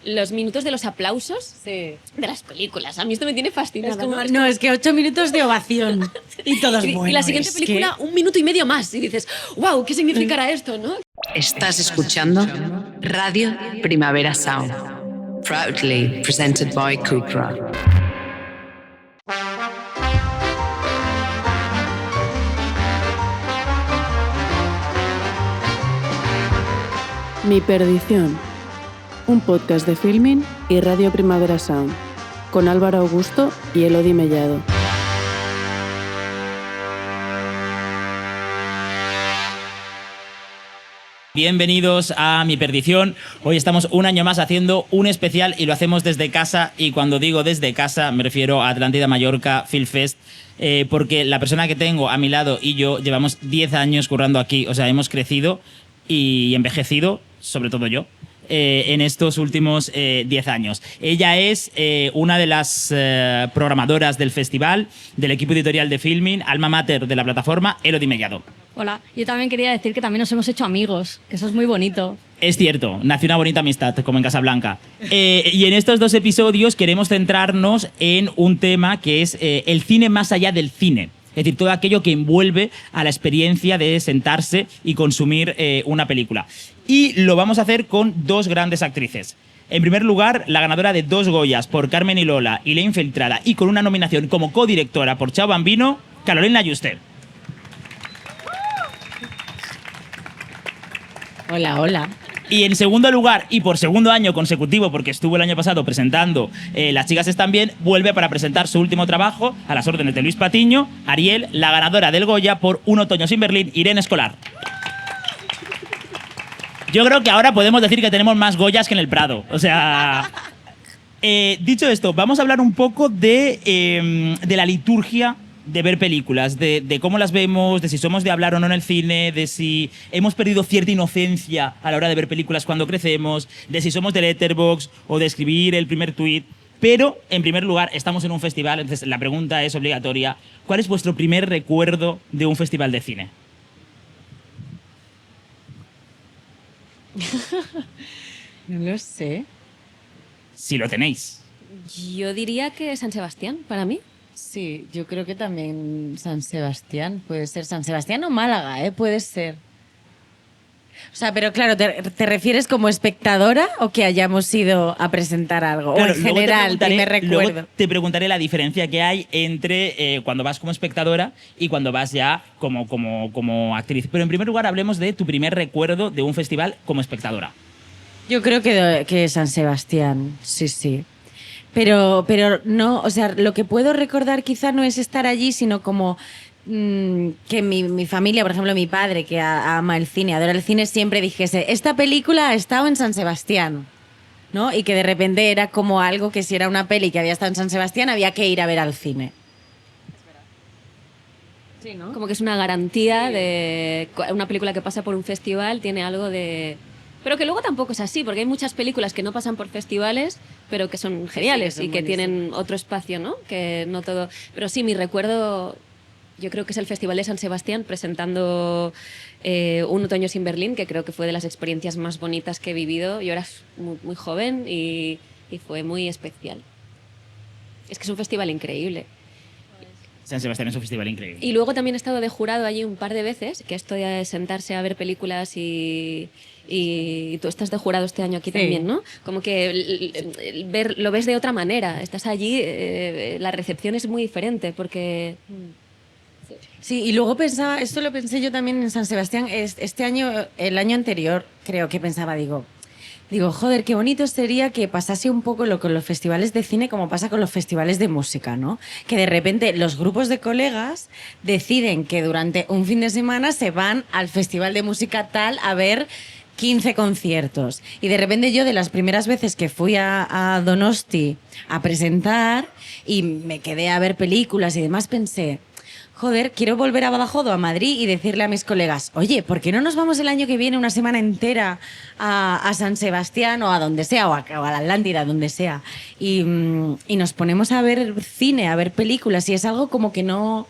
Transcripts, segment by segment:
los minutos de los aplausos Sí. de las películas. A mí esto me tiene fascinada. Es como, no, es que 8 minutos de ovación. Y todos Y la siguiente película, 1 minuto y medio más. Y dices, wow, ¿qué significará esto, no? Estás escuchando Radio Primavera Sound, proudly presented by Cupra. Mi perdición, un podcast de Filmin y Radio Primavera Sound, con Álvaro Augusto y Elodie Mellado. Bienvenidos a Mi Perdición. Hoy estamos un año más haciendo un especial y lo hacemos desde casa, y cuando digo desde casa me refiero a Atlántida Mallorca Film Fest, porque la persona que tengo a mi lado y yo llevamos 10 años currando aquí, o sea, hemos crecido y envejecido, sobre todo yo, en estos últimos 10 años. Ella es una de las programadoras del festival, del equipo editorial de Filmin, alma mater de la plataforma, Elodie Mellado. Hola, yo también quería decir que también nos hemos hecho amigos, que eso es muy bonito. Es cierto, nació una bonita amistad, como en Casablanca. Y en estos 2 episodios queremos centrarnos en un tema que es el cine más allá del cine. Es decir, todo aquello que envuelve a la experiencia de sentarse y consumir una película. Y lo vamos a hacer con 2 grandes actrices. En primer lugar, la ganadora de 2 Goyas por Carmen y Lola y La Infiltrada, y con una nominación como codirectora por Chao Bambino, Carolina Juste. Hola, hola. Y en segundo lugar, y por segundo año consecutivo, porque estuvo el año pasado presentando Las chicas están bien, vuelve para presentar su último trabajo, a las órdenes de Luis Patiño, Ariel, la ganadora del Goya por Un otoño sin Berlín, Irene Escolar. Yo creo que ahora podemos decir que tenemos más Goyas que en el Prado. O sea, dicho esto, vamos a hablar un poco de la liturgia de ver películas, de cómo las vemos, de si somos de hablar o no en el cine, de si hemos perdido cierta inocencia a la hora de ver películas cuando crecemos, de si somos de Letterboxd o de escribir el primer tuit. Pero, en primer lugar, estamos en un festival, entonces la pregunta es obligatoria. ¿Cuál es vuestro primer recuerdo de un festival de cine? No lo sé. Si lo tenéis. Yo diría que San Sebastián, para mí. Sí, yo creo que también San Sebastián. Puede ser San Sebastián o Málaga, puede ser. O sea, pero claro, ¿te refieres como espectadora o que hayamos ido a presentar algo? Claro, o en general, primer recuerdo. Luego te preguntaré la diferencia que hay entre cuando vas como espectadora y cuando vas ya como actriz. Pero en primer lugar hablemos de tu primer recuerdo de un festival como espectadora. Yo creo que San Sebastián, sí. Pero no, o sea, lo que puedo recordar quizá no es estar allí, sino como que mi familia, por ejemplo, mi padre, que ama el cine, adora el cine, siempre dijese, esta película ha estado en San Sebastián, ¿no? Y que de repente era como algo que si era una peli que había estado en San Sebastián, había que ir a ver al cine. Sí, ¿no? Como que es una garantía de una película que pasa por un festival, tiene algo de... Pero que luego tampoco es así, porque hay muchas películas que no pasan por festivales, pero que son geniales, sí, que son y que tienen otro espacio, ¿no? Que no todo... Pero sí, mi recuerdo, yo creo que es el Festival de San Sebastián presentando Un otoño sin Berlín, que creo que fue de las experiencias más bonitas que he vivido. Yo era muy, muy joven y fue muy especial. Es que es un festival increíble. San Sebastián es un festival increíble. Y luego también he estado de jurado allí un par de veces, que esto de sentarse a ver películas y tú estás de jurado este año aquí también, ¿no? Como que lo ves de otra manera. Estás allí, la recepción es muy diferente porque... Sí, y luego pensaba, esto lo pensé yo también en San Sebastián, este año, el año anterior, creo que pensaba, digo, joder, qué bonito sería que pasase un poco lo con los festivales de cine como pasa con los festivales de música, ¿no? Que de repente los grupos de colegas deciden que durante un fin de semana se van al festival de música tal a ver 15 conciertos. Y de repente yo, de las primeras veces que fui a Donosti a presentar y me quedé a ver películas y demás, pensé... Joder, quiero volver a Badajoz o a Madrid y decirle a mis colegas, oye, ¿por qué no nos vamos el año que viene una semana entera a San Sebastián o a donde sea, o a la Atlántida, donde sea? Y nos ponemos a ver cine, a ver películas, y es algo como que no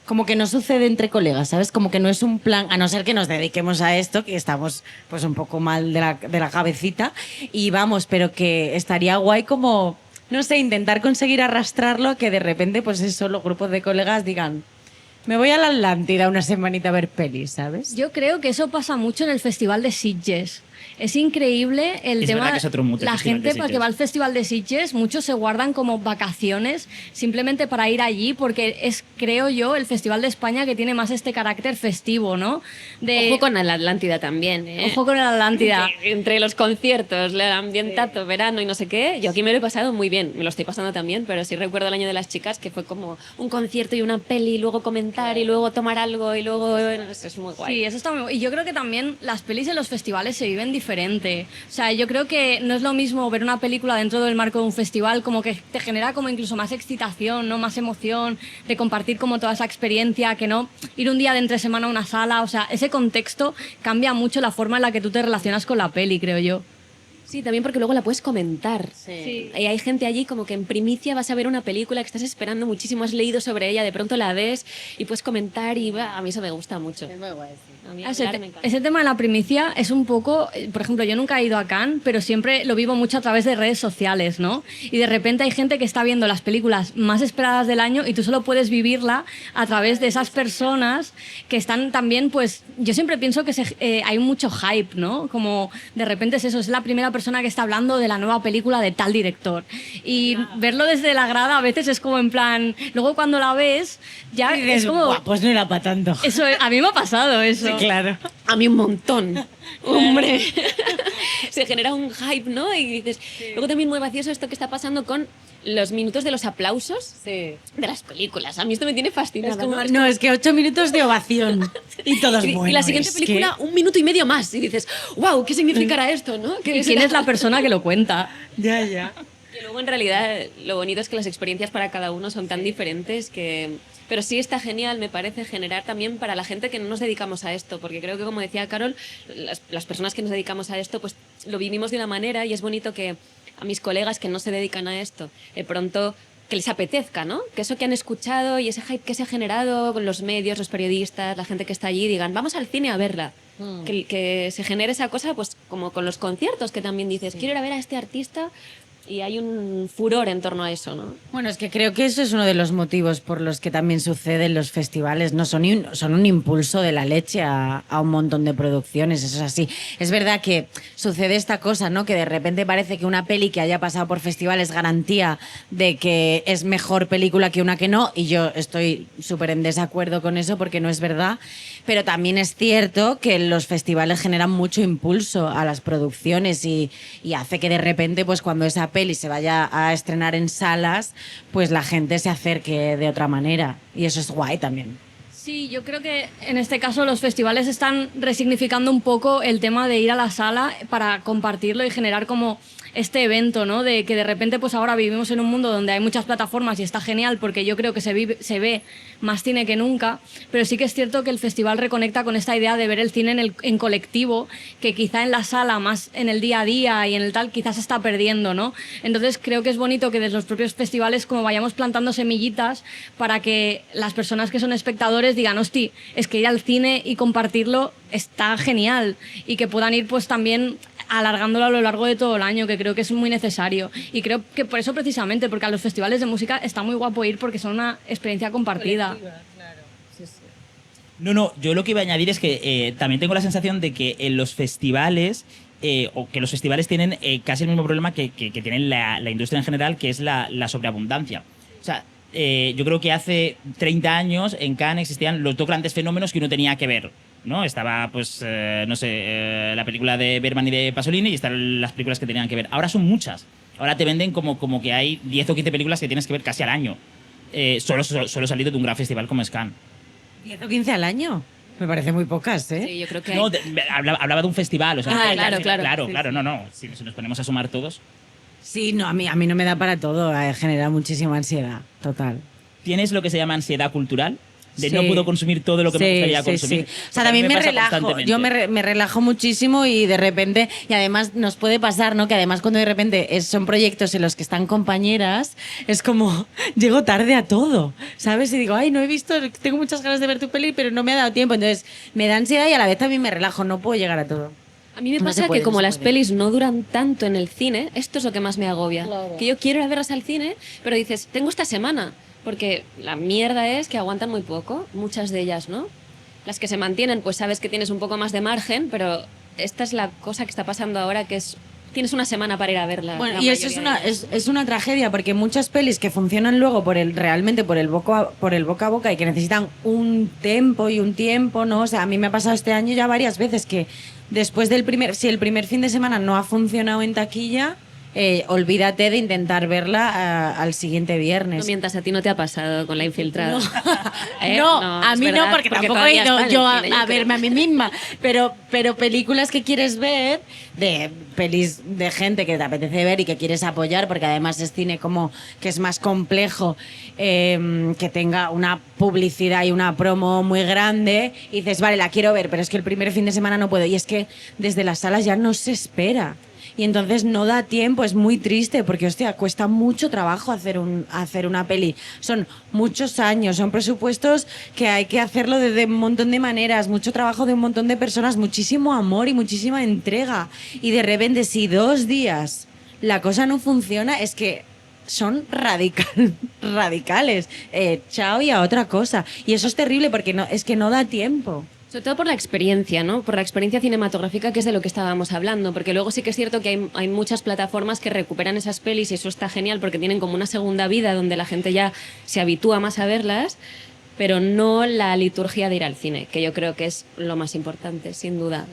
como que no sucede entre colegas, ¿sabes? Como que no es un plan, a no ser que nos dediquemos a esto, que estamos pues un poco mal de la cabecita, y vamos, pero que estaría guay como, no sé, intentar conseguir arrastrarlo a que de repente, pues eso, los grupos de colegas digan, me voy a la Atlántida una semanita a ver pelis, ¿sabes? Yo creo que eso pasa mucho en el Festival de Sitges. Es increíble el Es tema. verdad que es otro mood, el La Festival de gente para que Sitges. va al Festival de Sitges, muchos se guardan como vacaciones simplemente para ir allí, porque es, creo yo, el Festival de España que tiene más este carácter festivo, ¿no? Ojo con la Atlántida también, ¿eh? Ojo con el Atlántida. Que entre los conciertos, el ambientazo, verano y no sé qué, yo aquí me lo he pasado muy bien, me lo estoy pasando también, pero sí recuerdo el año de las chicas que fue como un concierto y una peli, y luego comentar y luego tomar algo y luego... bueno, eso es muy guay. Sí, eso está muy Y yo creo que también las pelis en los festivales se viven diferente. O sea, yo creo que no es lo mismo ver una película dentro del marco de un festival, como que te genera como incluso más excitación, ¿no? Más emoción de compartir como toda esa experiencia, que no ir un día de entre semana a una sala. O sea, ese contexto cambia mucho la forma en la que tú te relacionas con la peli, creo yo. Sí, también porque luego la puedes comentar. Sí. Y hay gente allí como que en primicia vas a ver una película que estás esperando muchísimo, has leído sobre ella, de pronto la ves y puedes comentar y a mí eso me gusta mucho. A mí hablar me encanta. Ese tema de la primicia es un poco, por ejemplo, yo nunca he ido a Cannes, pero siempre lo vivo mucho a través de redes sociales, ¿no? Y de repente hay gente que está viendo las películas más esperadas del año y tú solo puedes vivirla a través de esas personas que están también, pues, yo siempre pienso que hay mucho hype, ¿no? Como de repente es eso, es la primera persona que está hablando de la nueva película de tal director. Y verlo desde la grada a veces es como en plan, luego cuando la ves, ya Y dices, es como... "Buah, pues no era para tanto". Eso, a mí me ha pasado eso. Claro. A mí un montón. Hombre. Se genera un hype, ¿no? Y dices, luego también muy gracioso esto que está pasando con los minutos de los aplausos de las películas. A mí esto me tiene fascinada. Es como, ¿no? no, es que 8 minutos de ovación. Y todos Y buenos. la siguiente película, 1 minuto y medio más. Y dices, wow, ¿qué significará esto? ¿No? ¿Y quién es la persona que lo cuenta? Ya, ya. Y luego, en realidad, lo bonito es que las experiencias para cada uno son tan diferentes que... Pero sí está genial, me parece, generar también para la gente que no nos dedicamos a esto, porque creo que, como decía Carol, las personas que nos dedicamos a esto, pues lo vivimos de una manera y es bonito que a mis colegas que no se dedican a esto, de pronto que les apetezca, ¿no? Que eso que han escuchado y ese hype que se ha generado con los medios, los periodistas, la gente que está allí, digan, vamos al cine a verla. Que se genere esa cosa, pues como con los conciertos, que también dices, quiero ir a ver a este artista, y hay un furor en torno a eso, ¿no? Bueno, es que creo que eso es uno de los motivos por los que también suceden los festivales, ¿no? Son un impulso de la leche a un montón de producciones, eso es así. Es verdad que sucede esta cosa, ¿no? Que de repente parece que una peli que haya pasado por festivales es garantía de que es mejor película que una que no, y yo estoy súper en desacuerdo con eso porque no es verdad, pero también es cierto que los festivales generan mucho impulso a las producciones y hace que de repente, pues cuando esa peli se vaya a estrenar en salas, pues la gente se acerque de otra manera. Y eso es guay también. Sí, yo creo que en este caso los festivales están resignificando un poco el tema de ir a la sala para compartirlo y generar como este evento, ¿no? De que de repente pues ahora vivimos en un mundo donde hay muchas plataformas y está genial porque yo creo que se ve más cine que nunca, pero sí que es cierto que el festival reconecta con esta idea de ver el cine en colectivo, que quizá en la sala, más en el día a día y en el tal, quizás se está perdiendo, ¿no? Entonces creo que es bonito que desde los propios festivales como vayamos plantando semillitas para que las personas que son espectadores digan, hosti, es que ir al cine y compartirlo está genial, y que puedan ir pues también alargándolo a lo largo de todo el año, que creo que es muy necesario. Y creo que por eso precisamente, porque a los festivales de música está muy guapo ir porque son una experiencia compartida. No, yo lo que iba a añadir es que también tengo la sensación de que en los festivales, o que los festivales tienen casi el mismo problema que tienen la industria en general, que es la sobreabundancia. O sea, yo creo que hace 30 años en Cannes existían los dos grandes fenómenos que uno tenía que ver, ¿no? Estaba, pues, la película de Bergman y de Pasolini, y están las películas que tenían que ver. Ahora son muchas. Ahora te venden como que hay 10 o 15 películas que tienes que ver casi al año. Solo salido de un gran festival como es Cannes. 10 o 15 al año. Me parece muy pocas, ¿eh? Sí, yo creo que No, hay... hablaba de un festival. O sea, claro. no. Si nos ponemos a sumar todos. Sí, no, a mí no me da para todo. Genera muchísima ansiedad, total. ¿Tienes lo que se llama ansiedad cultural? de no puedo consumir todo lo que me gustaría consumir. Sí. O sea, también me relajo. Yo me relajo muchísimo y de repente, y además nos puede pasar, ¿no? Que además cuando de repente son proyectos en los que están compañeras, es como, llego tarde a todo, ¿sabes? Y digo, ay, no he visto, tengo muchas ganas de ver tu peli, pero no me ha dado tiempo. Entonces me da ansiedad y a la vez también me relajo, no puedo llegar a todo. A mí me No pasa se puede, que como no se las puede. pelis no duran tanto en el cine, esto es lo que más me agobia. Claro. Que yo quiero ir a verlas al cine, pero dices, tengo esta semana. Porque la mierda es que aguantan muy poco, muchas de ellas, ¿no? Las que se mantienen, pues sabes que tienes un poco más de margen, pero esta es la cosa que está pasando ahora, que es tienes una semana para ir a verla. Bueno, la y eso es mayoría de ellas. es una tragedia porque muchas pelis que funcionan luego realmente por el boca a boca y que necesitan un tempo y un tiempo, ¿no? O sea, a mí me ha pasado este año ya varias veces que después si el primer fin de semana no ha funcionado en taquilla, olvídate de intentar verla al siguiente viernes. No mientas, a ti no te ha pasado con La Infiltrada. ¿Eh? No, a es mí verdad, no, porque tampoco he todavía ido está en el yo cine, a creo. verme a mí misma. Pero películas que quieres ver, de pelis de gente que te apetece ver y que quieres apoyar, porque además es cine como que es más complejo, que tenga una publicidad y una promo muy grande, y dices, vale, la quiero ver, pero es que el primer fin de semana no puedo. Y es que desde las salas ya no se espera. Y entonces no da tiempo, es muy triste, porque, hostia, cuesta mucho trabajo hacer una peli. Son muchos años, son presupuestos que hay que hacerlo de un montón de maneras, mucho trabajo de un montón de personas, muchísimo amor y muchísima entrega. Y de repente, si 2 días la cosa no funciona, es que son radicales. Chao y a otra cosa. Y eso es terrible porque es que no da tiempo. Sobre todo por la experiencia, ¿no? Por la experiencia cinematográfica, que es de lo que estábamos hablando. Porque luego sí que es cierto que hay muchas plataformas que recuperan esas pelis y eso está genial porque tienen como una segunda vida donde la gente ya se habitúa más a verlas, pero no la liturgia de ir al cine, que yo creo que es lo más importante, sin duda.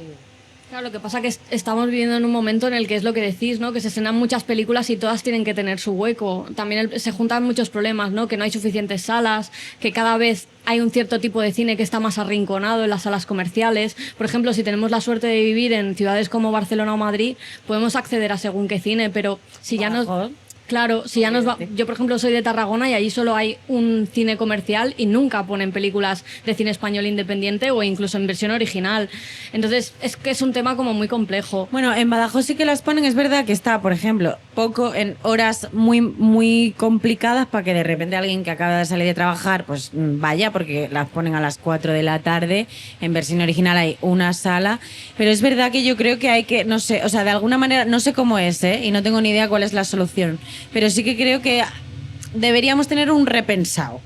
Claro, lo que pasa es que estamos viviendo en un momento en el que es lo que decís, ¿no? Que se estrenan muchas películas y todas tienen que tener su hueco. También se juntan muchos problemas, ¿no? Que no hay suficientes salas, que cada vez hay un cierto tipo de cine que está más arrinconado en las salas comerciales. Por ejemplo, si tenemos la suerte de vivir en ciudades como Barcelona o Madrid, podemos acceder a según qué cine, pero si ya nos... Claro, si ya nos va... Yo, por ejemplo, soy de Tarragona y allí solo hay un cine comercial y nunca ponen películas de cine español independiente o incluso en versión original. Entonces, es que es un tema como muy complejo. Bueno, en Badajoz sí que las ponen, es verdad que está, por ejemplo, poco en horas muy, muy complicadas para que de repente alguien que acaba de salir de trabajar, pues vaya, porque las ponen a las 4 de la tarde. En versión original hay una sala, pero es verdad que yo creo que hay que, no sé, o sea, de alguna manera, no sé cómo es, y no tengo ni idea cuál es la solución, pero sí que creo que deberíamos tener un repensado.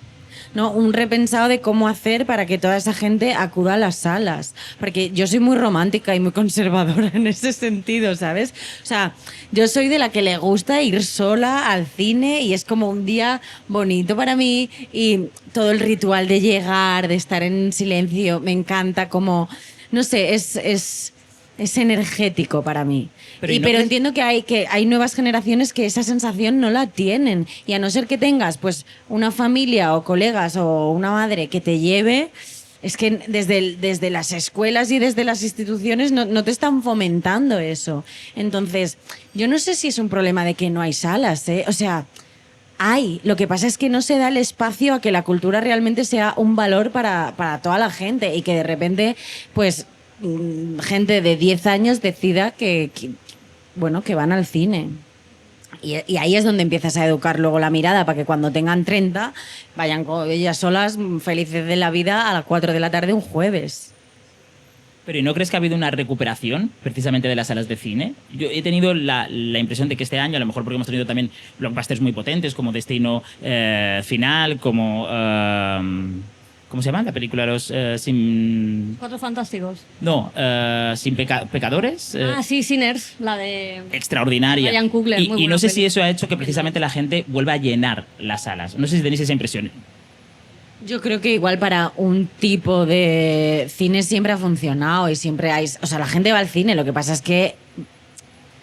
¿No? Un repensado de cómo hacer para que toda esa gente acuda a las salas. Porque yo soy muy romántica y muy conservadora en ese sentido, ¿sabes? O sea, yo soy de la que le gusta ir sola al cine y es como un día bonito para mí y todo el ritual de llegar, de estar en silencio, me encanta como, no sé, es energético para mí. Pero entiendo que hay nuevas generaciones que esa sensación no la tienen. Y a no ser que tengas pues una familia o colegas o una madre que te lleve, es que desde las escuelas y desde las instituciones no te están fomentando eso. Entonces, yo no sé si es un problema de que no hay salas, O sea, hay. Lo que pasa es que no se da el espacio a que la cultura realmente sea un valor para toda la gente y que de repente, pues, gente de 10 años decida que van al cine. Y ahí es donde empiezas a educar luego la mirada para que cuando tengan 30 vayan con ellas solas felices de la vida a las 4 de la tarde un jueves. Pero ¿y no crees que ha habido una recuperación precisamente de las salas de cine? Yo he tenido la impresión de que este año, a lo mejor porque hemos tenido también blockbusters muy potentes como Destino Final, como... ¿cómo se llama la película? Sin... Cuatro Fantásticos. No, Sin Pecadores. Sí, Sinners, la de... Extraordinaria. Ryan Coogler, muy y buena no sé peli. si eso ha hecho que precisamente la gente vuelva a llenar las salas. No sé si tenéis esa impresión. Yo creo que igual para un tipo de cine siempre ha funcionado y siempre hay... O sea, la gente va al cine, lo que pasa es que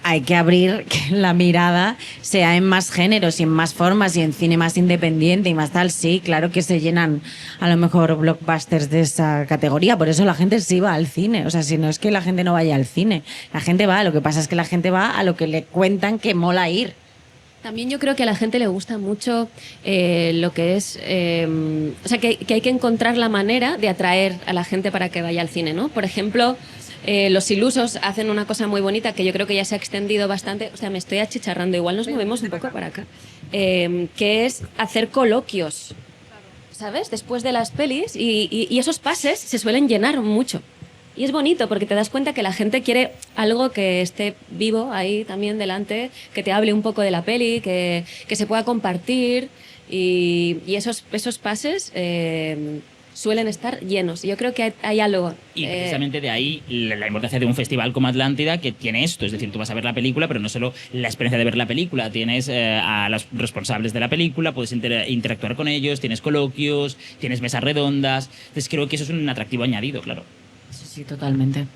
hay que abrir que la mirada sea en más géneros y en más formas y en cine más independiente y más tal. Sí, claro que se llenan a lo mejor blockbusters de esa categoría, por eso la gente sí va al cine. O sea, si no es que la gente no vaya al cine, la gente va, lo que pasa es que la gente va a lo que le cuentan que mola ir. También yo creo que a la gente le gusta mucho lo que es... o sea, que hay que encontrar la manera de atraer a la gente para que vaya al cine, ¿no? Por ejemplo, los ilusos hacen una cosa muy bonita que yo creo que ya se ha extendido bastante. O sea, me estoy achicharrando, igual nos movemos un poco para acá. Que es hacer coloquios, ¿sabes? Después de las pelis. Y esos pases se suelen llenar mucho. Y es bonito porque te das cuenta que la gente quiere algo que esté vivo ahí también delante, que te hable un poco de la peli, que se pueda compartir. Y esos pases suelen estar llenos. Yo creo que hay algo. Y precisamente de ahí la importancia de un festival como Atlántida, que tiene esto. Es decir, tú vas a ver la película, pero no solo la experiencia de ver la película. Tienes a los responsables de la película, puedes interactuar con ellos, tienes coloquios, tienes mesas redondas. Entonces creo que eso es un atractivo añadido, claro. Sí, totalmente.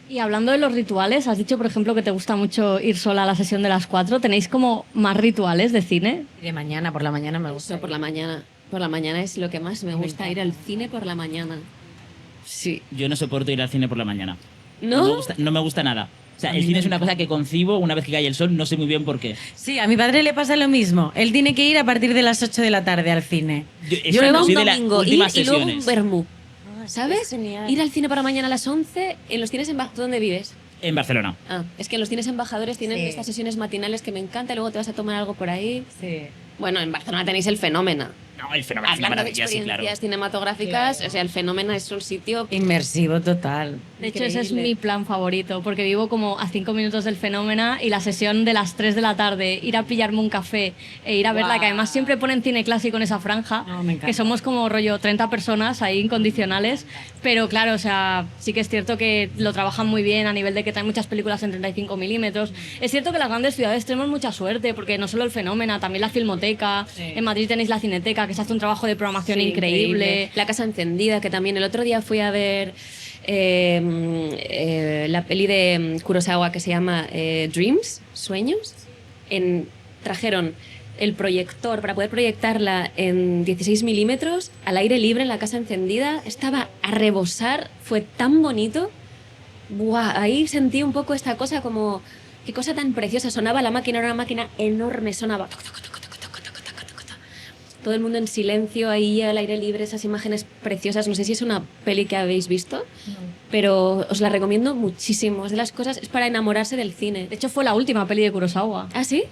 Y hablando de los rituales, has dicho, por ejemplo, que te gusta mucho ir sola a la sesión de las 4. ¿Tenéis como más rituales de cine? De mañana, por la mañana me gusta. Eso, por la mañana. Por la mañana es lo que más me gusta, ir al cine por la mañana. Sí. Yo no soporto ir al cine por la mañana. ¿No? No me gusta nada. O sea, el cine es una cosa que concibo una vez que cae el sol, no sé muy bien por qué. Sí, a mi padre le pasa lo mismo. Él tiene que ir a partir de las 8 de la tarde al cine. Yo Prueba un soy de las domingo últimas y luego un sesiones. vermú. ¿Sabes? Es genial. Ir al cine por la mañana a las 11 en los cines ¿Dónde vives? En Barcelona. Es que en los cines embajadores tienen Sí. estas sesiones matinales que me encanta, luego te vas a tomar algo por ahí. Sí. Bueno, en Barcelona tenéis el Fenómeno. No, el fenómeno es una Hablando de maravilla, sí, experiencias claro. cinematográficas, o sea, el Fenómeno es un sitio... Inmersivo total. De hecho, ese es Increíble. mi plan favorito, porque vivo como a 5 minutos del Fenómeno y la sesión de las 3 de la tarde, ir a pillarme un café e ir a verla, Guau. que además siempre ponen cine clásico en esa franja, No, me encanta. que somos como rollo 30 personas ahí incondicionales, pero claro, o sea, sí que es cierto que lo trabajan muy bien a nivel de que traen muchas películas en 35 milímetros. Es cierto que las grandes ciudades tenemos mucha suerte, porque no solo el Fenómeno, también la Filmoteca, en Madrid tenéis la Cineteca, que se hace un trabajo de programación Sí, increíble. La Casa Encendida, que también el otro día fui a ver la peli de Kurosawa que se llama Dreams, Sueños. Trajeron el proyector para poder proyectarla en 16 milímetros al aire libre en la Casa Encendida. Estaba a rebosar, fue tan bonito. Buah, ahí sentí un poco esta cosa como... Qué cosa tan preciosa. Sonaba la máquina, era una máquina enorme, sonaba... Todo el mundo en silencio, ahí al aire libre, esas imágenes preciosas. No sé si es una peli que habéis visto, pero os la recomiendo muchísimo. Es de las cosas, es para enamorarse del cine. De hecho, fue la última peli de Kurosawa. ¿Ah, sí?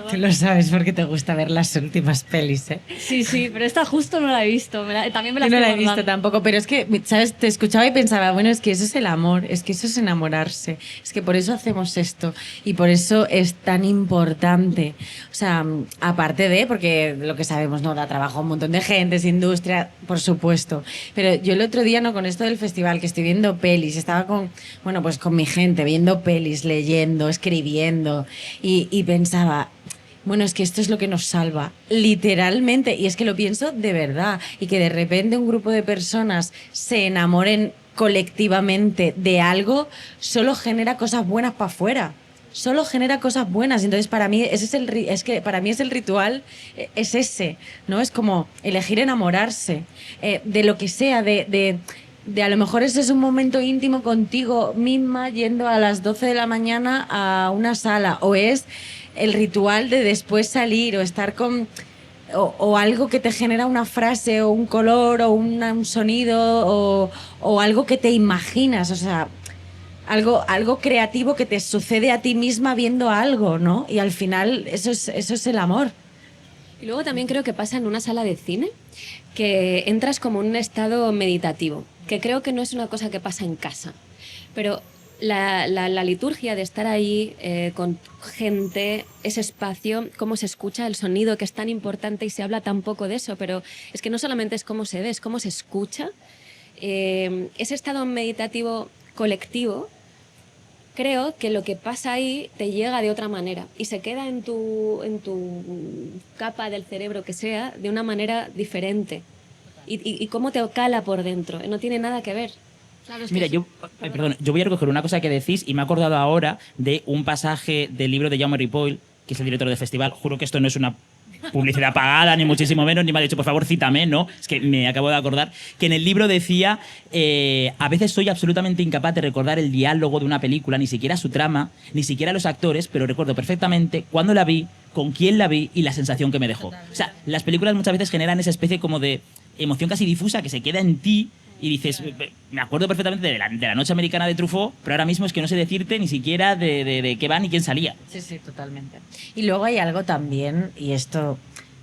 Tú lo sabes porque te gusta ver las últimas pelis, ¿eh? Sí, sí, pero esta justo no la he visto. También me la Yo no estoy la he visto guardando. tampoco, pero es que, ¿sabes? Te escuchaba y pensaba, bueno, es que eso es el amor, es que eso es enamorarse, es que por eso hacemos esto y por eso es tan importante. O sea, aparte de, porque lo que sabemos, ¿no? Da trabajo a un montón de gente, es industria, por supuesto. Pero yo el otro día, ¿no? Con esto del festival, que estoy viendo pelis, estaba bueno, pues con mi gente, viendo pelis, leyendo, escribiendo y pensaba... Bueno, es que esto es lo que nos salva, literalmente, y es que lo pienso de verdad, y que de repente un grupo de personas se enamoren colectivamente de algo, solo genera cosas buenas para afuera, solo genera cosas buenas. Entonces, para mí, para mí es el ritual, es ese, ¿no? Es como elegir enamorarse de lo que sea, de a lo mejor ese es un momento íntimo contigo misma yendo a las 12 de la mañana a una sala, o es el ritual de después salir o estar con... O algo que te genera una frase o un color o un sonido o algo que te imaginas, o sea, algo creativo que te sucede a ti misma viendo algo, ¿no? Y al final eso es el amor. Y luego también creo que pasa en una sala de cine que entras como en un estado meditativo, que creo que no es una cosa que pasa en casa, pero la liturgia de estar ahí con gente, ese espacio, cómo se escucha el sonido, que es tan importante y se habla tan poco de eso, pero es que no solamente es cómo se ve, es cómo se escucha. Ese estado meditativo colectivo, creo que lo que pasa ahí te llega de otra manera y se queda en tu capa del cerebro que sea de una manera diferente. Y cómo te cala por dentro, no tiene nada que ver. Claro, es que Mira, yo voy a recoger una cosa que decís y me he acordado ahora de un pasaje del libro de Jaume Ripoll, que es el director del festival. Juro que esto no es una publicidad pagada, ni muchísimo menos, ni me ha dicho, por favor, cítame, ¿no? Es que me acabo de acordar que en el libro decía, a veces soy absolutamente incapaz de recordar el diálogo de una película, ni siquiera su trama, ni siquiera los actores, pero recuerdo perfectamente cuándo la vi, con quién la vi y la sensación que me dejó. O sea, las películas muchas veces generan esa especie como de emoción casi difusa que se queda en ti y dices, me acuerdo perfectamente de la noche americana de Truffaut, pero ahora mismo es que no sé decirte ni siquiera de qué va ni quién salía. Sí, totalmente. Y luego hay algo también, y esto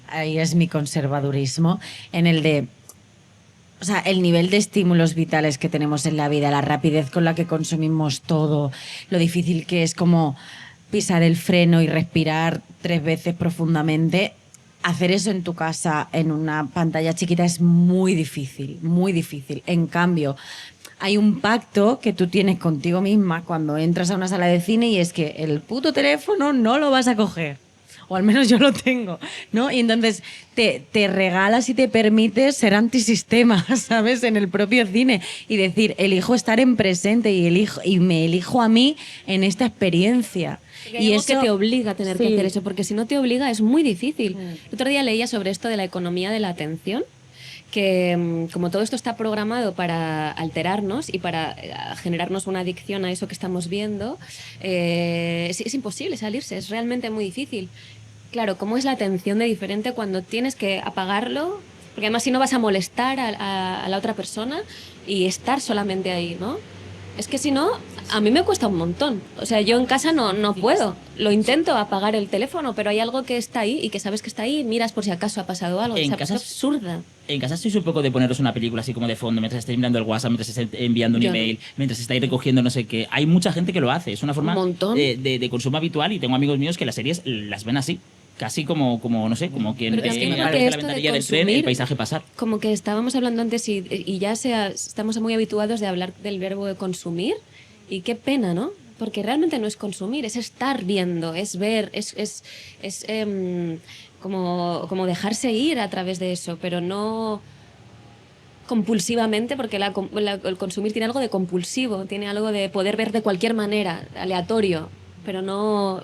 ahí es mi conservadurismo, en el de, o sea, el nivel de estímulos vitales que tenemos en la vida, la rapidez con la que consumimos todo, lo difícil que es como pisar el freno y respirar 3 veces profundamente. Hacer eso en tu casa, en una pantalla chiquita, es muy difícil, muy difícil. En cambio, hay un pacto que tú tienes contigo misma cuando entras a una sala de cine y es que el puto teléfono no lo vas a coger. O al menos yo lo tengo, ¿no? Y entonces te regalas y te permites ser antisistema, ¿sabes? En el propio cine y decir, elijo estar en presente y me elijo a mí en esta experiencia. Y eso que te obliga a tener que hacer eso, porque si no te obliga es muy difícil. El otro día leía sobre esto de la economía de la atención, que como todo esto está programado para alterarnos y para generarnos una adicción a eso que estamos viendo, es imposible salirse, es realmente muy difícil. Claro, ¿cómo es la atención de diferente cuando tienes que apagarlo? Porque además si no vas a molestar a la otra persona y estar solamente ahí, ¿no? Es que si no, a mí me cuesta un montón. O sea, yo en casa no puedo. Lo intento apagar el teléfono, pero hay algo que está ahí y que sabes que está ahí y miras por si acaso ha pasado algo. En es casa absurda. En casa sois un poco de poneros una película así como de fondo, mientras estáis mirando el WhatsApp, mientras estáis enviando un email, mientras estáis recogiendo no sé qué. Hay mucha gente que lo hace. Es una forma de consumo habitual y tengo amigos míos que las series las ven así. Casi como no sé, como quien ve a través de la ventanilla del tren el paisaje pasar. Como que estábamos hablando antes y ya estamos muy habituados de hablar del verbo de consumir y qué pena, ¿no? Porque realmente no es consumir, es estar viendo, es ver, es como dejarse ir a través de eso, pero no compulsivamente, porque el consumir tiene algo de compulsivo, tiene algo de poder ver de cualquier manera, aleatorio, pero no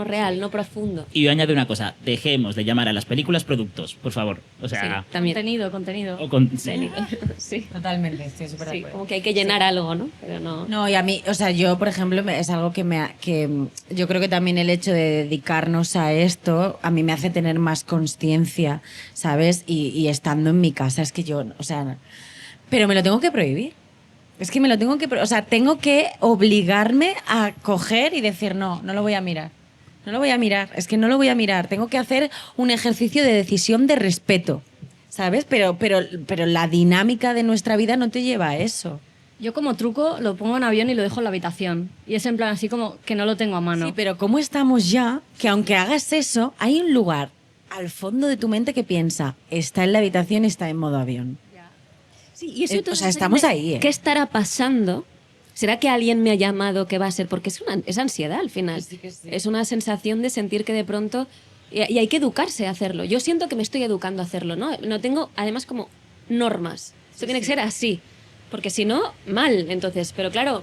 real, no profundo. Y yo añado una cosa, dejemos de llamar a las películas productos, por favor. O sea, sí, también. Contenido. Sí. Totalmente, estoy súper de acuerdo. Como que hay que llenar algo, ¿no? Pero no. No, y a mí, o sea, yo, por ejemplo, es algo que yo creo que también el hecho de dedicarnos a esto a mí me hace tener más conciencia, ¿sabes? Y estando en mi casa, es que yo, o sea, pero me lo tengo que prohibir. Es que me lo tengo que... O sea, tengo que obligarme a coger y decir, no lo voy a mirar. No lo voy a mirar. Es que no lo voy a mirar. Tengo que hacer un ejercicio de decisión de respeto, ¿sabes? Pero la dinámica de nuestra vida no te lleva a eso. Yo como truco lo pongo en avión y lo dejo en la habitación. Y es en plan así como que no lo tengo a mano. Sí, pero ¿cómo estamos ya? Que aunque hagas eso, hay un lugar al fondo de tu mente que piensa, está en la habitación, está en modo avión. Sí, y eso o sea, estamos ahí, ¿eh? ¿Qué estará pasando? ¿Será que alguien me ha llamado? ¿Qué va a ser? Porque es ansiedad al final. Sí. Es una sensación de sentir que de pronto... Y hay que educarse a hacerlo. Yo siento que me estoy educando a hacerlo, ¿no? No tengo, además, como normas. Esto tiene que ser así. Porque si no, mal. Entonces, pero claro...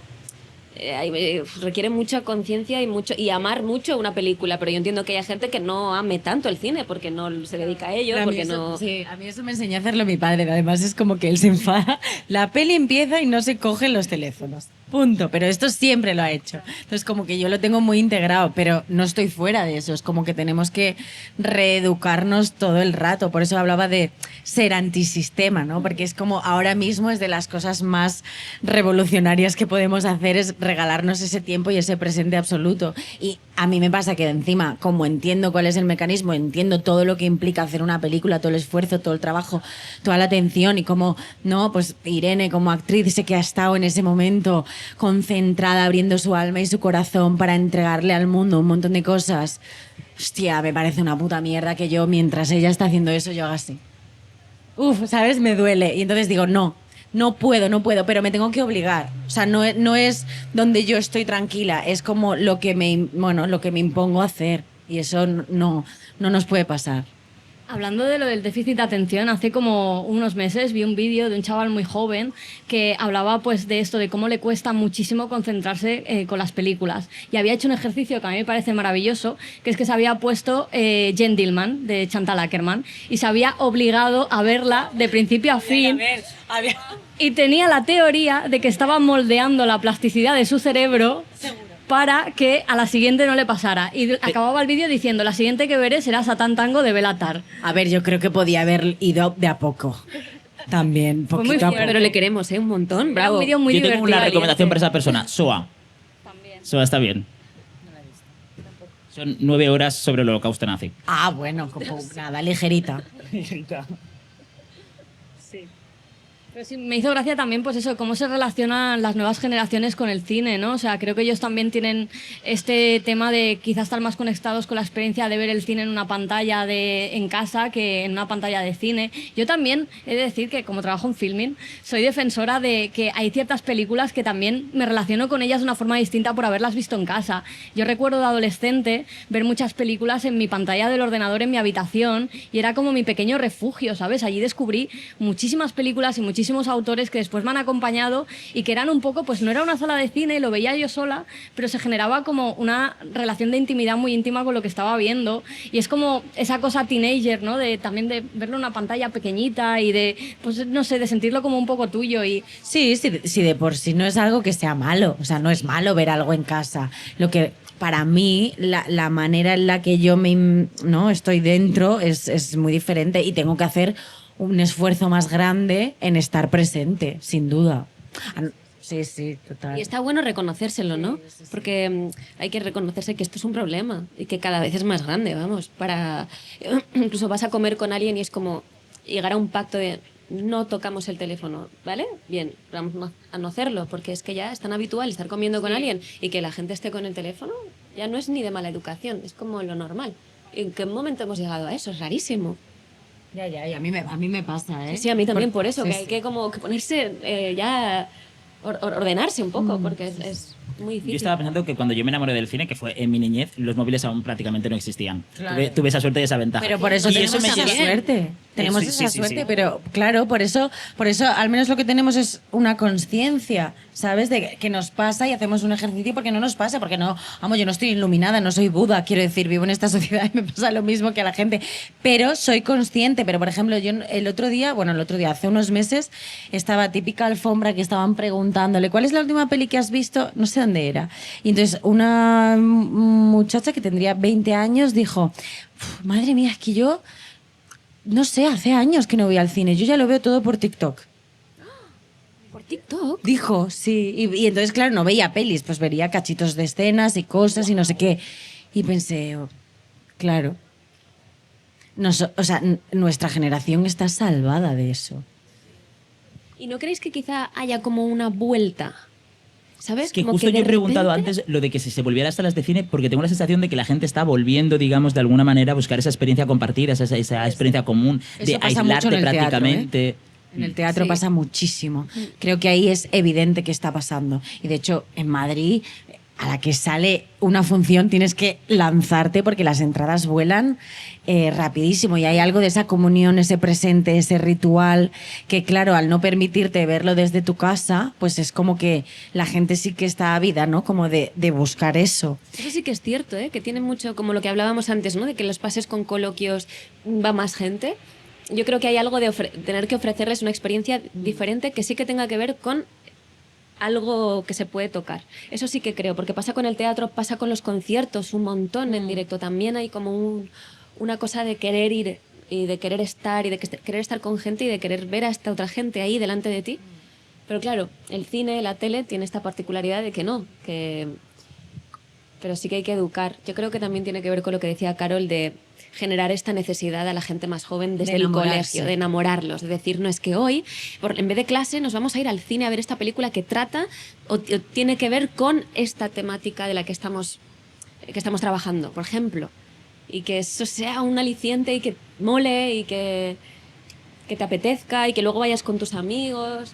requiere mucha conciencia y amar mucho una película, pero yo entiendo que hay gente que no ame tanto el cine porque no se dedica a ello, porque no... Sí, a mí eso me enseñó a hacerlo mi padre, además es como que él se enfada, la peli empieza y no se cogen los teléfonos. Punto, pero esto siempre lo ha hecho. Entonces como que yo lo tengo muy integrado, pero no estoy fuera de eso. Es como que tenemos que reeducarnos todo el rato. Por eso hablaba de ser antisistema, ¿no? Porque es como ahora mismo es de las cosas más revolucionarias que podemos hacer es regalarnos ese tiempo y ese presente absoluto. Y a mí me pasa que encima, como entiendo cuál es el mecanismo, entiendo todo lo que implica hacer una película, todo el esfuerzo, todo el trabajo, toda la atención y cómo, no, pues Irene como actriz sé que ha estado en ese momento concentrada, abriendo su alma y su corazón para entregarle al mundo un montón de cosas. Hostia, me parece una puta mierda que yo, mientras ella está haciendo eso, yo haga así. Uf, ¿sabes? Me duele. Y entonces digo, no puedo, pero me tengo que obligar. O sea, no es donde yo estoy tranquila, es como lo que me impongo a hacer. Y eso no nos puede pasar. Hablando de lo del déficit de atención, hace como unos meses vi un vídeo de un chaval muy joven que hablaba pues de esto, de cómo le cuesta muchísimo concentrarse con las películas. Y había hecho un ejercicio que a mí me parece maravilloso, que es que se había puesto Jen Dillman, de Chantal Akerman, y se había obligado a verla de principio a fin. Y tenía la teoría de que estaba moldeando la plasticidad de su cerebro para que a la siguiente no le pasara. Y acababa el vídeo diciendo, la siguiente que veré será Satán Tango de Bella Tarr. A ver, yo creo que podía haber ido de a poco. También, Fue muy poquito a fuerte. poco. Pero le queremos, un montón, bravo. Era un vídeo muy Yo tengo divertido. una recomendación para valiente. esa persona. SOA. SOA está bien. Son 9 horas sobre el holocausto nazi. Ah, bueno, como nada, ligerita. Pero sí, me hizo gracia también, pues eso, cómo se relacionan las nuevas generaciones con el cine, ¿no? O sea, creo que ellos también tienen este tema de quizás estar más conectados con la experiencia de ver el cine en una pantalla en casa que en una pantalla de cine. Yo también he de decir que, como trabajo en filming, soy defensora de que hay ciertas películas que también me relaciono con ellas de una forma distinta por haberlas visto en casa. Yo recuerdo de adolescente ver muchas películas en mi pantalla del ordenador en mi habitación y era como mi pequeño refugio, ¿sabes? Allí descubrí muchísimas películas y muchísimos autores que después me han acompañado y que eran un poco, pues no era una sala de cine, lo veía yo sola, pero se generaba como una relación de intimidad muy íntima con lo que estaba viendo y es como esa cosa teenager, ¿no? De también de verlo en una pantalla pequeñita y de, pues no sé, de sentirlo como un poco tuyo y Sí, sí, de por sí no es algo que sea malo. O sea, no es malo ver algo en casa. Lo que para mí, la manera en la que yo no estoy dentro es muy diferente y tengo que hacer un esfuerzo más grande en estar presente, sin duda. Sí, sí, total. Y está bueno reconocérselo, ¿no? Porque hay que reconocerse que esto es un problema y que cada vez es más grande, vamos. Incluso vas a comer con alguien y es como llegar a un pacto de no tocamos el teléfono, ¿vale? Bien, vamos a no hacerlo, porque es que ya es tan habitual estar comiendo con alguien y que la gente esté con el teléfono, ya no es ni de mala educación, es como lo normal. ¿En qué momento hemos llegado a eso? Es rarísimo. Ya, y a mí me pasa, ¿eh? Sí, a mí también por eso, Sí, que sí. hay que como que ponerse ya, ordenarse un poco, porque es muy difícil. Yo estaba pensando que cuando yo me enamoré del cine, que fue en mi niñez, los móviles aún prácticamente no existían. Claro. Tuve esa suerte y esa ventaja. Pero por eso Y tenemos me esa llevó- suerte. Tenemos Sí, esa sí, sí, suerte, sí. pero claro, por eso al menos lo que tenemos es una conciencia, ¿sabes? De que nos pasa y hacemos un ejercicio porque no nos pasa, porque no, vamos, yo no estoy iluminada, no soy Buda, quiero decir, vivo en esta sociedad y me pasa lo mismo que a la gente, pero soy consciente, pero por ejemplo, yo el otro día, hace unos meses, estaba típica alfombra que estaban preguntándole, ¿cuál es la última peli que has visto? No sé dónde era. Y entonces una muchacha que tendría 20 años dijo, madre mía, es que yo no sé, hace años que no voy al cine. Yo ya lo veo todo por TikTok. Por TikTok. Dijo, sí. Y entonces, claro, no veía pelis, pues vería cachitos de escenas y cosas y no sé qué. Y pensé, claro. Nuestra generación está salvada de eso. ¿Y no creéis que quizá haya como una vuelta? ¿Sabes? Es que Como justo de yo he preguntado repente- antes lo de que si se volviera a salas de cine, porque tengo la sensación de que la gente está volviendo, digamos, de alguna manera a buscar esa experiencia compartida, esa experiencia común, Eso de pasa mucho aislarte en el teatro, prácticamente. En el teatro Sí. pasa muchísimo. Creo que ahí es evidente que está pasando. Y de hecho, en Madrid, a la que sale una función, tienes que lanzarte porque las entradas vuelan rapidísimo. Y hay algo de esa comunión, ese presente, ese ritual, que claro, al no permitirte verlo desde tu casa, pues es como que la gente sí que está ávida, ¿no? Como de buscar eso. Eso sí que es cierto, ¿eh? Que tiene mucho, como lo que hablábamos antes, ¿no? De que en los pases con coloquios va más gente. Yo creo que hay algo de tener que ofrecerles una experiencia diferente que sí que tenga que ver con algo que se puede tocar. Eso sí que creo, porque pasa con el teatro, pasa con los conciertos un montón en directo. También hay como una cosa de querer ir y de querer estar y de querer estar con gente y de querer ver a esta otra gente ahí delante de ti. Pero claro, el cine, la tele tiene esta particularidad de que no, pero sí que hay que educar. Yo creo que también tiene que ver con lo que decía Carol de generar esta necesidad a la gente más joven desde De el enamorarse. colegio, de enamorarlos, de decir, no, es que hoy, en vez de clase, nos vamos a ir al cine a ver esta película que trata o tiene que ver con esta temática de la que estamos trabajando, por ejemplo. Y que eso sea un aliciente y que mole y que te apetezca y que luego vayas con tus amigos.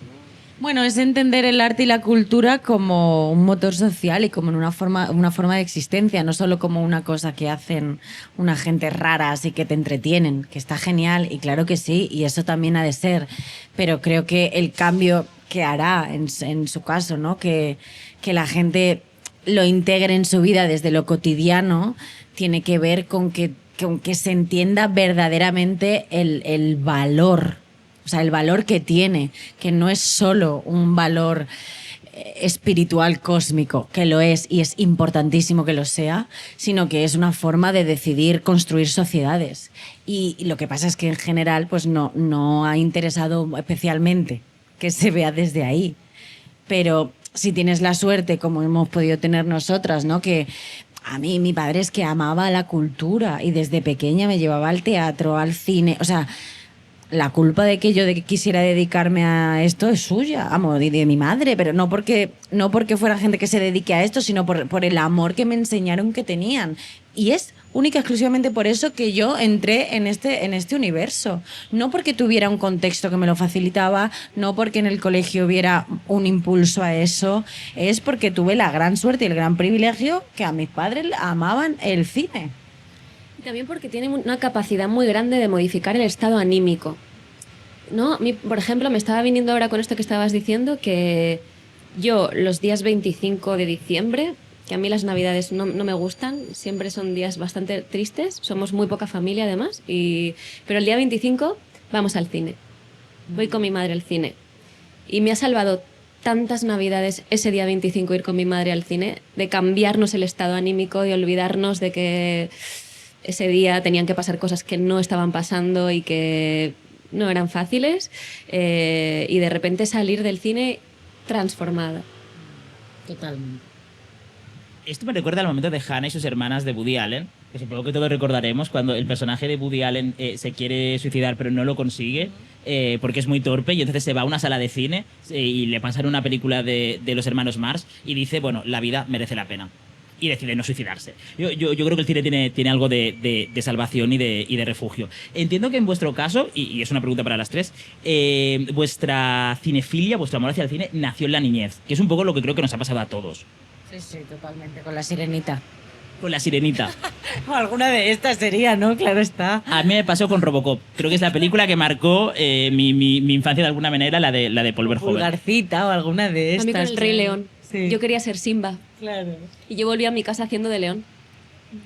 Bueno, es entender el arte y la cultura como un motor social y como una forma de existencia, no solo como una cosa que hacen una gente rara así que te entretienen, que está genial y claro que sí, y eso también ha de ser, pero creo que el cambio que hará en su caso, ¿no? Que la gente lo integre en su vida desde lo cotidiano, tiene que ver con que se entienda verdaderamente el valor. O sea, el valor que tiene, que no es solo un valor espiritual cósmico, que lo es y es importantísimo que lo sea, sino que es una forma de decidir construir sociedades. Y lo que pasa es que en general pues no ha interesado especialmente que se vea desde ahí. Pero si tienes la suerte, como hemos podido tener nosotras, ¿no? Que a mí, mi padre es que amaba la cultura y desde pequeña me llevaba al teatro, al cine, o sea, la culpa de que yo quisiera dedicarme a esto es suya, y de mi madre, pero no porque fuera gente que se dedique a esto, sino por el amor que me enseñaron que tenían. Y es única y exclusivamente por eso que yo entré en este universo. No porque tuviera un contexto que me lo facilitaba, no porque en el colegio hubiera un impulso a eso, es porque tuve la gran suerte y el gran privilegio que a mis padres amaban el cine. Y también porque tiene una capacidad muy grande de modificar el estado anímico, ¿no? A mí, por ejemplo, me estaba viniendo ahora con esto que estabas diciendo, que yo los días 25 de diciembre, que a mí las navidades no me gustan, siempre son días bastante tristes, somos muy poca familia además, pero el día 25 vamos al cine, voy con mi madre al cine. Y me ha salvado tantas navidades ese día 25 ir con mi madre al cine, de cambiarnos el estado anímico, de olvidarnos de que ese día tenían que pasar cosas que no estaban pasando y que no eran fáciles, y de repente salir del cine transformada. Totalmente. Esto me recuerda al momento de Hannah y sus hermanas de Woody Allen, que supongo que todos recordaremos cuando el personaje de Woody Allen se quiere suicidar pero no lo consigue porque es muy torpe y entonces se va a una sala de cine y le pasan una película de los hermanos Marx y dice, bueno, la vida merece la pena. Y decide no suicidarse. Yo creo que el cine tiene algo de salvación y de refugio. Entiendo que en vuestro caso, y es una pregunta para las tres, vuestra cinefilia, vuestro amor hacia el cine nació en la niñez, que es un poco lo que creo que nos ha pasado a todos. Sí, totalmente, con La Sirenita. Con La Sirenita. O alguna de estas sería, ¿no? Claro está. A mí me pasó con Robocop. Creo que es la película que marcó mi infancia de alguna manera, la de Paul Verhoeven. Pulgarcita o alguna de estas. A mí con El Rey León. Sí. Yo quería ser Simba. Claro. Y yo volví a mi casa haciendo de león.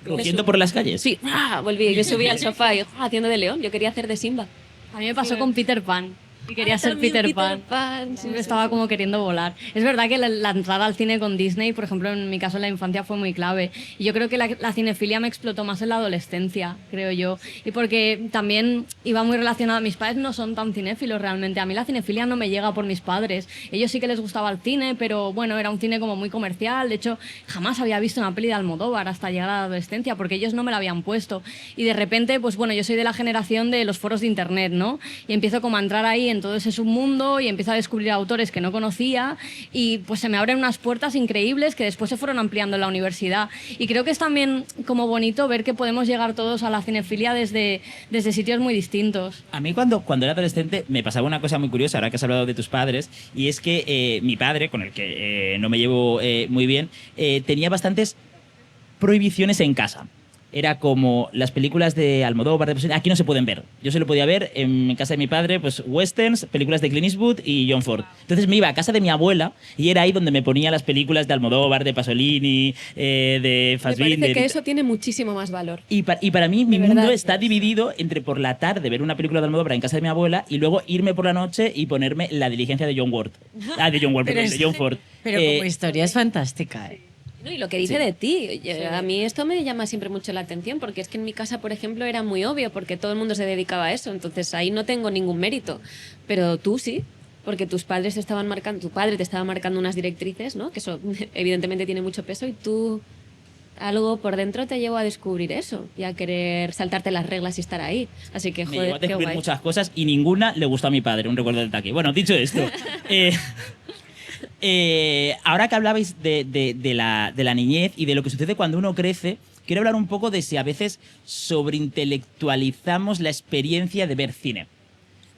¿Rugiendo por las calles? Sí, volví. Yo subí al sofá y haciendo de león. Yo quería hacer de Simba. A mí me pasó con Peter Pan. Y quería ser Peter Pan. Siempre estaba como queriendo volar. Es verdad que la entrada al cine con Disney, por ejemplo, en mi caso en la infancia fue muy clave. Y yo creo que la cinefilia me explotó más en la adolescencia, creo yo. Y porque también iba muy relacionada. Mis padres no son tan cinéfilos realmente. A mí la cinefilia no me llega por mis padres. Ellos sí que les gustaba el cine, pero bueno, era un cine como muy comercial. De hecho, jamás había visto una peli de Almodóvar hasta llegar a la adolescencia, porque ellos no me la habían puesto. Y de repente, pues bueno, yo soy de la generación de los foros de internet, ¿no? Y empiezo como a entrar ahí en todo ese submundo y empiezo a descubrir autores que no conocía y pues se me abren unas puertas increíbles que después se fueron ampliando en la universidad. Y creo que es también como bonito ver que podemos llegar todos a la cinefilia desde sitios muy distintos. A mí cuando era adolescente me pasaba una cosa muy curiosa, ahora que has hablado de tus padres, y es que mi padre, con el que no me llevo muy bien, tenía bastantes prohibiciones en casa. Era como las películas de Almodóvar, aquí no se pueden ver. Yo solo podía ver en casa de mi padre, pues westerns, películas de Clint Eastwood y John Ford. Entonces me iba a casa de mi abuela y era ahí donde me ponía las películas de Almodóvar, de Pasolini, de Fassbinder. Me parece que eso tiene muchísimo más valor. Y para mí mi mundo está dividido entre por la tarde ver una película de Almodóvar en casa de mi abuela y luego irme por la noche y ponerme La Diligencia de John Ford. De John Ford. Pero como historia es fantástica, No, y lo que dice de ti, a mí esto me llama siempre mucho la atención, porque es que en mi casa, por ejemplo, era muy obvio, porque todo el mundo se dedicaba a eso, entonces ahí no tengo ningún mérito, pero tú sí, porque tus padres te estaban marcando, tu padre te estaba marcando unas directrices, ¿no? Que eso evidentemente tiene mucho peso, y tú algo por dentro te llevó a descubrir eso y a querer saltarte las reglas y estar ahí, así que joder, me llevó a descubrir qué guay. muchas cosas y ninguna le gustó a mi padre, un recuerdo del taque. Bueno, dicho esto... ahora que hablabais de la niñez y de lo que sucede cuando uno crece, quiero hablar un poco de si a veces sobreintelectualizamos la experiencia de ver cine.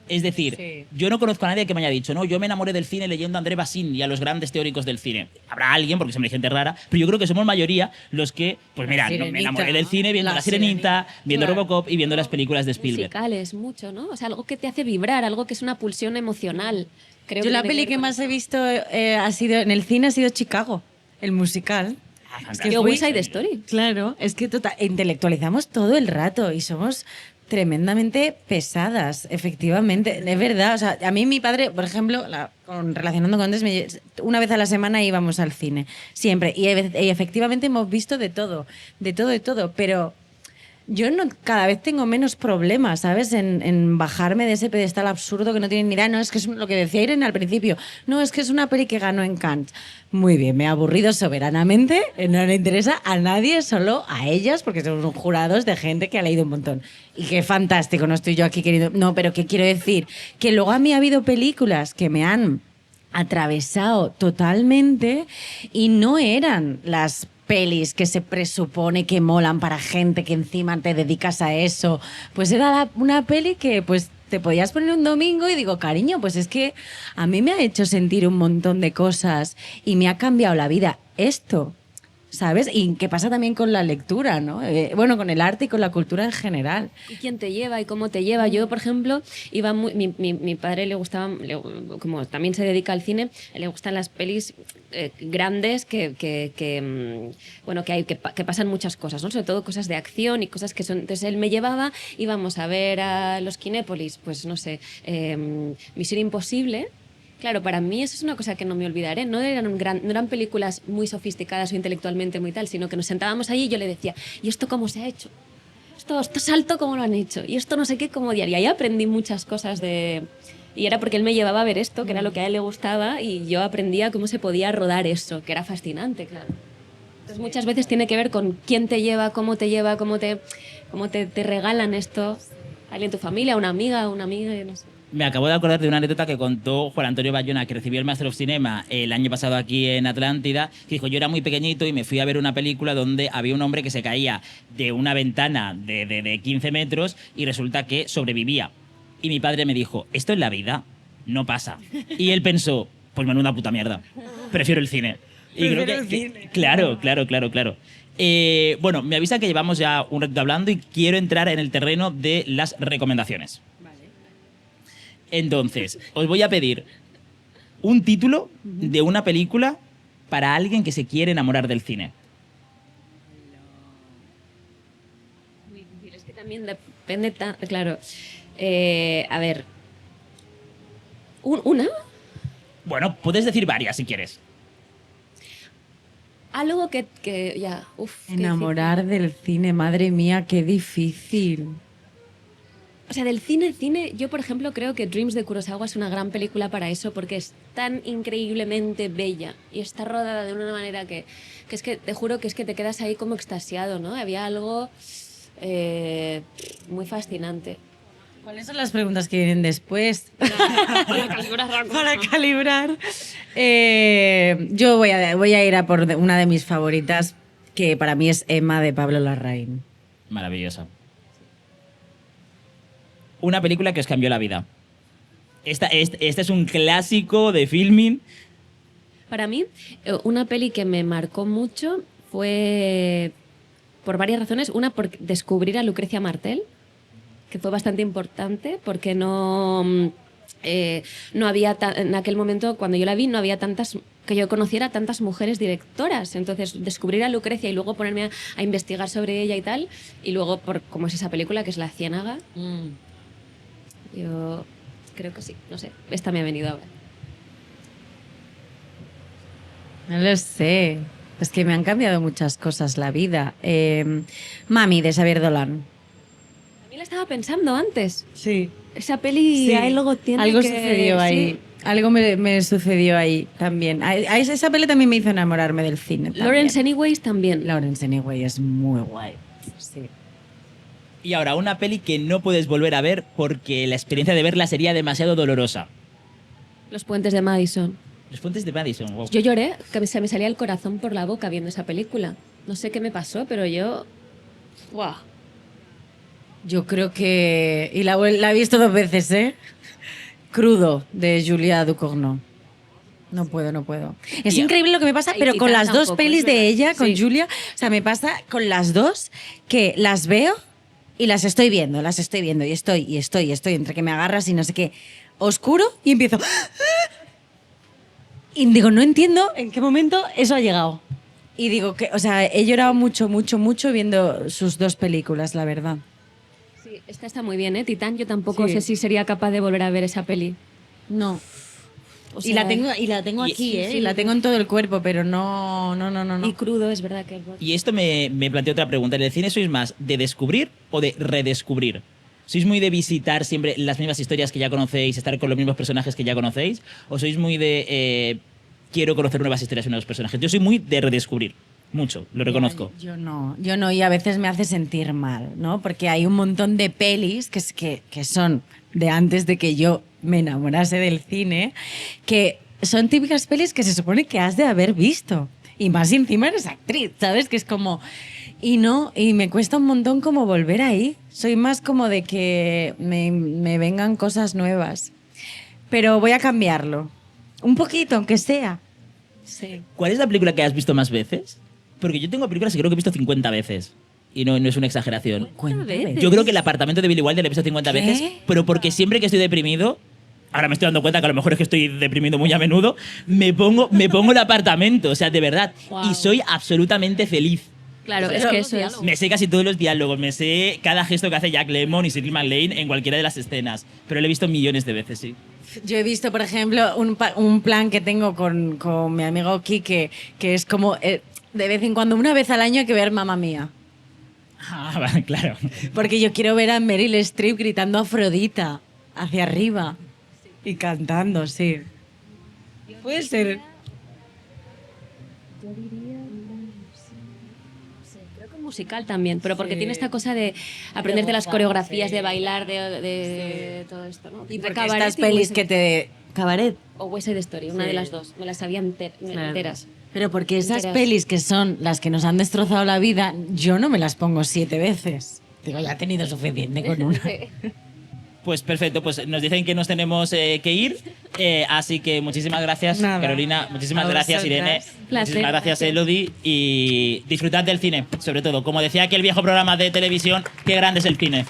Es decir, Sí. yo no conozco a nadie que me haya dicho, no, yo me enamoré del cine leyendo a André Bazin y a los grandes teóricos del cine. Habrá alguien, porque siempre hay gente rara, pero yo creo que somos mayoría los que, pues mira, no, me enamoré del cine viendo La Sirenita, viendo Claro. Robocop y viendo las películas de Spielberg. Musicales, mucho, ¿no? O sea, algo que te hace vibrar, algo que es una pulsión emocional. Creo Yo que la tiene peli ver que con más eso. he visto ha sido en el cine ha sido Chicago, el musical. fantástico. Yo fui- West Side Story. Claro, es que intelectualizamos todo el rato y somos tremendamente pesadas, efectivamente. Es verdad, o sea, a mí mi padre, por ejemplo, relacionando con antes, una vez a la semana íbamos al cine, siempre. Y efectivamente hemos visto de todo, pero yo no, cada vez tengo menos problemas, ¿sabes? En bajarme de ese pedestal absurdo que no tiene ni idea. No, es que es lo que decía Irene al principio. No, es que es una peli que ganó en Cannes. Muy bien, me ha aburrido soberanamente. No le interesa a nadie, solo a ellas, porque son jurados de gente que ha leído un montón. Y qué fantástico, no estoy yo aquí queriendo... No, pero ¿qué quiero decir? Que luego a mí ha habido películas que me han atravesado totalmente y no eran las pelis que se presupone que molan para gente que encima te dedicas a eso. Pues era una peli que pues te podías poner un domingo y digo, cariño, pues es que a mí me ha hecho sentir un montón de cosas y me ha cambiado la vida esto, ¿sabes? Y qué pasa también con la lectura, ¿no? Bueno, con el arte y con la cultura en general. ¿Y quién te lleva y cómo te lleva? Yo, por ejemplo, iba mi padre le gustaba, como también se dedica al cine, le gustan las pelis grandes bueno, que pasan muchas cosas, ¿no? Sobre todo cosas de acción y cosas que son... Entonces él me llevaba, íbamos a ver a los Kinépolis, pues no sé, Misión Imposible. Claro, para mí eso es una cosa que no me olvidaré. No eran películas muy sofisticadas o intelectualmente muy tal, sino que nos sentábamos allí y yo le decía, ¿y esto cómo se ha hecho? Esto salto, ¿cómo lo han hecho? Y esto no sé qué, cómo diario. Y ahí aprendí muchas cosas de... Y era porque él me llevaba a ver esto, que era lo que a él le gustaba, y yo aprendía cómo se podía rodar eso, que era fascinante, claro. Entonces muchas veces tiene que ver con quién te lleva, cómo te regalan esto. Alguien en tu familia, una amiga, no sé. Me acabo de acordar de una anécdota que contó Juan Antonio Bayona, que recibió el Master of Cinema el año pasado aquí en Atlántida, que dijo, yo era muy pequeñito y me fui a ver una película donde había un hombre que se caía de una ventana de 15 metros y resulta que sobrevivía. Y mi padre me dijo, esto en la vida no pasa. Y él pensó, pues menuda puta mierda, prefiero el cine. Y creo que claro. Bueno, me avisa que llevamos ya un rato hablando y quiero entrar en el terreno de las recomendaciones. Entonces, os voy a pedir un título de una película para alguien que se quiere enamorar del cine. Muy difícil, es que también depende, claro. A ver, ¿una? Bueno, puedes decir varias si quieres. Algo que ya, qué Enamorar del cine, madre mía, qué difícil. O sea, del cine, yo por ejemplo creo que Dreams de Kurosawa es una gran película para eso, porque es tan increíblemente bella y está rodada de una manera que es que te juro que es que te quedas ahí como extasiado, ¿no? Había algo muy fascinante. ¿Cuáles son las preguntas que vienen después? Para calibrar. Yo voy a ir a por una de mis favoritas, que para mí es Emma de Pablo Larraín. Maravillosa. Una película que os cambió la vida. Esta es un clásico de filming. Para mí, una peli que me marcó mucho fue por varias razones. Una, por descubrir a Lucrecia Martel, que fue bastante importante, porque no había, en aquel momento, cuando yo la vi, no había tantas, que yo conociera tantas mujeres directoras. Entonces, descubrir a Lucrecia y luego ponerme a investigar sobre ella y tal, y luego, como es esa película, que es La Ciénaga, yo creo que sí, no sé, esta me ha venido ahora. No lo sé. Es que me han cambiado muchas cosas la vida. Mami, de Xavier Dolan. A mí la estaba pensando antes. Sí. Esa peli Sí. algo tiene Algo que... sucedió ahí. sí. Algo me sucedió ahí también. Esa peli también me hizo enamorarme del cine. también. Lawrence Anyways también. Lawrence Anyway es muy guay. Sí. Y ahora, una peli que no puedes volver a ver porque la experiencia de verla sería demasiado dolorosa. Los puentes de Madison. Los puentes de Madison. Wow. Yo lloré, que se me salía el corazón por la boca viendo esa película. No sé qué me pasó, pero yo... ¡Guau! Yo creo que... Y la he visto 2 veces, ¿eh? Crudo, de Julia Ducournau. No puedo. Es Y- increíble lo que me pasa, Y pero con Titán las 2 tampoco, pelis es de verdad. ella, con Sí. Julia, o sea, me pasa con las 2 que las veo y las estoy viendo, y estoy, entre que me agarras y no sé qué, oscuro, y empiezo... Y digo, no entiendo en qué momento eso ha llegado. Y digo que, o sea, he llorado mucho viendo sus 2 películas, la verdad. Sí, esta está muy bien, ¿eh? Titán, yo tampoco Sí. sé si sería capaz de volver a ver esa peli. No. O y la sea, tengo y- aquí, sí, ¿eh? sí. Y la tengo en todo el cuerpo, pero no. Y Crudo, es verdad que... Y esto me plantea otra pregunta. ¿En el cine sois más de descubrir o de redescubrir? ¿Sois muy de visitar siempre las mismas historias que ya conocéis, estar con los mismos personajes que ya conocéis? ¿O sois muy de quiero conocer nuevas historias y nuevos personajes? Yo soy muy de redescubrir. Mucho, lo reconozco. Yo no, y a veces me hace sentir mal, ¿no? Porque hay un montón de pelis que son de antes de que yo me enamorase del cine, que son típicas pelis que se supone que has de haber visto. Y más si encima eres actriz, ¿sabes? Que es como... Y me cuesta un montón como volver ahí. Soy más como de que me vengan cosas nuevas. Pero voy a cambiarlo. Un poquito, aunque sea. Sí. ¿Cuál es la película que has visto más veces? Porque yo tengo películas que creo que he visto 50 veces. Y no es una exageración. Cuéntame. Yo creo que El apartamento de Billy Wilder lo he visto 50 ¿Qué? veces, pero porque siempre que estoy deprimido, ahora me estoy dando cuenta que a lo mejor es que estoy deprimido muy a menudo, me pongo El apartamento, o sea, de verdad. Wow. Y soy absolutamente feliz. Claro, es Pero que los eso es... diálogos. Me sé casi todos los diálogos, me sé cada gesto que hace Jack Lemmon y Cyril MacLaine en cualquiera de las escenas, pero lo he visto millones de veces, sí. Yo he visto, por ejemplo, un plan que tengo con mi amigo Quique, que es como de vez en cuando, una vez al año, hay que ver Mamma Mía. Ah, vale, claro. Porque yo quiero ver a Meryl Streep gritando Afrodita hacia arriba y cantando, sí. Puede ser. Creo que un musical también, pero porque Sí. tiene esta cosa de aprenderte las gozar, coreografías, sí. de bailar, de todo esto, ¿no? Y Entre porque Cabaret estas y pelis West que te... Cabaret. O West Side Story, una Sí. de las dos. Me las sabía enteras. Pero porque esas Enteras. pelis que son las que nos han destrozado la vida, yo no me las pongo 7 veces. Digo, ya he tenido suficiente con una. Pues perfecto, pues nos dicen que nos tenemos que ir, así que muchísimas gracias, Nada. Carolina, muchísimas A gracias, vosotras. Irene, Placer. muchísimas gracias, Elodie, y disfrutad del cine, sobre todo. Como decía aquel viejo programa de televisión, qué grande es el cine.